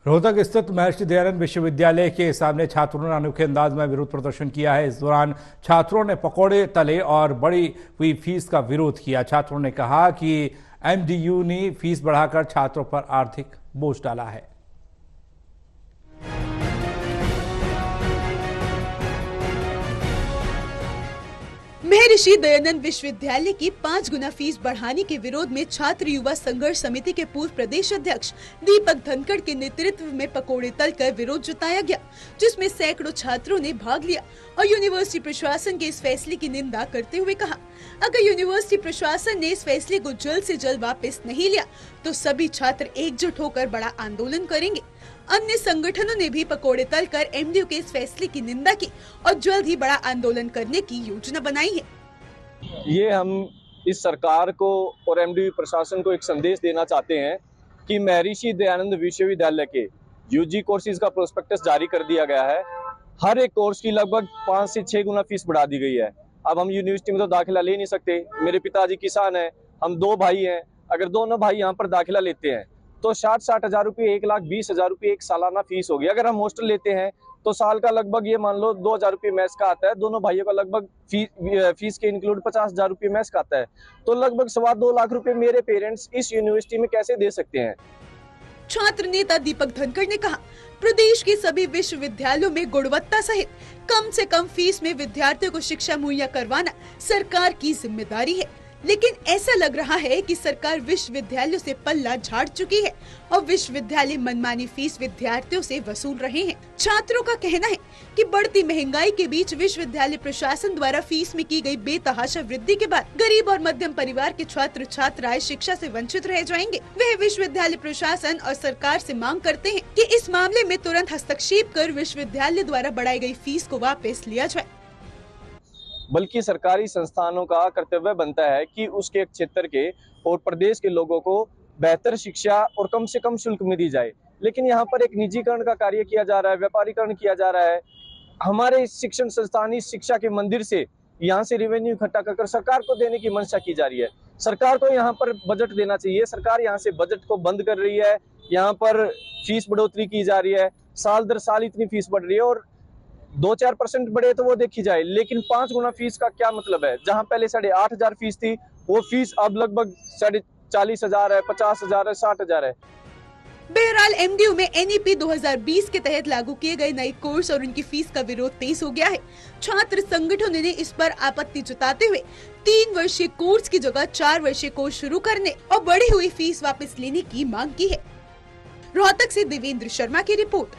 रोहतक स्थित महर्षि दयानंद विश्वविद्यालय के सामने छात्रों ने अनोखे अंदाज में विरोध प्रदर्शन किया है। इस दौरान छात्रों ने पकौड़े तले और बढ़ी हुई फीस का विरोध किया। छात्रों ने कहा कि एमडीयू ने फीस बढ़ाकर छात्रों पर आर्थिक बोझ डाला है। महर्षि दयानंद विश्वविद्यालय की 5 गुना फीस बढ़ाने के विरोध में छात्र युवा संघर्ष समिति के पूर्व प्रदेश अध्यक्ष दीपक धनखड़ के नेतृत्व में पकोड़े तलकर विरोध जताया गया, जिसमें सैकड़ों छात्रों ने भाग लिया और यूनिवर्सिटी प्रशासन के इस फैसले की निंदा करते हुए कहा, अगर यूनिवर्सिटी प्रशासन ने इस फैसले को जल्द से जल्द वापस नहीं लिया तो सभी छात्र एकजुट होकर बड़ा आंदोलन करेंगे। अन्य संगठनों ने भी पकोड़े तलकर एमडीयू के इस फैसले की निंदा की और जल्द ही बड़ा आंदोलन करने की योजना बनाई है। ये हम इस सरकार को और एमडीयू प्रशासन को एक संदेश देना चाहते हैं कि महर्षि दयानंद विश्वविद्यालय के यूजी कोर्सेज का प्रोस्पेक्टस जारी कर दिया गया है। हर एक कोर्स की लगभग 5 से 6 गुना फीस बढ़ा दी गई है। अब हम यूनिवर्सिटी में तो दाखिला ले नहीं सकते। मेरे पिताजी किसान हैं, हम 2 भाई हैं। अगर दोनों भाई यहाँ पर दाखिला लेते हैं तो 60 हजार रुपये, 1,20,000 रुपये एक सालाना फीस होगी। अगर हम हॉस्टल लेते हैं तो साल का लगभग ये मान लो 2,000 रुपये मैस का आता है। दोनों भाइयों का लगभग फीस के इंक्लूड 50,000 रुपये मैस का आता है। तो लगभग 2.25 लाख रुपए मेरे पेरेंट्स इस यूनिवर्सिटी में कैसे दे सकते हैं। छात्र नेता दीपक धनखड़ ने कहा, प्रदेश के सभी विश्वविद्यालयों में गुणवत्ता सहित कम से कम फीस में विद्यार्थियों को शिक्षा मुहैया करवाना सरकार की जिम्मेदारी है, लेकिन ऐसा लग रहा है कि सरकार विश्वविद्यालयों से पल्ला झाड़ चुकी है और विश्वविद्यालय मनमानी फीस विद्यार्थियों से वसूल रहे हैं। छात्रों का कहना है कि बढ़ती महंगाई के बीच विश्वविद्यालय प्रशासन द्वारा फीस में की गई बेतहाशा वृद्धि के बाद गरीब और मध्यम परिवार के छात्र छात्राएं शिक्षा से वंचित रह जाएंगे। वह विश्वविद्यालय प्रशासन और सरकार से मांग करते हैं कि इस मामले में तुरंत हस्तक्षेप कर विश्वविद्यालय द्वारा बढ़ाई गई फीस को वापस लिया जाए। बल्कि सरकारी संस्थानों का कर्तव्य बनता है कि उसके क्षेत्र के और प्रदेश के लोगों को बेहतर शिक्षा और कम से कम शुल्क में दी जाए। लेकिन यहाँ पर एक निजीकरण का कार्य किया जा रहा है, व्यापारीकरण किया जा रहा है। हमारे शिक्षण संस्थान इस शिक्षा के मंदिर से यहाँ से रेवेन्यू इकट्ठा कर सरकार को देने की मंशा की जा रही है। सरकार को यहाँ पर बजट देना चाहिए। सरकार यहाँ से बजट को बंद कर रही है। यहाँ पर फीस बढ़ोतरी की जा रही है। साल दर साल इतनी फीस बढ़ रही है और 2-4% बढ़े तो वो देखी जाए, लेकिन 5 गुना फीस का क्या मतलब है। जहां पहले 8,500 फीस थी, वो फीस अब लगभग 40,000 है, 50,000 है, 60,000 है। बहरहाल एमडीयू में एनईपी 2020 के तहत लागू किए गए नए कोर्स और उनकी फीस का विरोध तेज हो गया है। छात्र संगठनों ने इस पर आपत्ति जताते हुए 3 वर्षीय कोर्स की जगह 4 वर्षीय कोर्स शुरू करने और बढ़ी हुई फीस वापस लेने की मांग की है। रोहतक से देवेंद्र शर्मा की रिपोर्ट।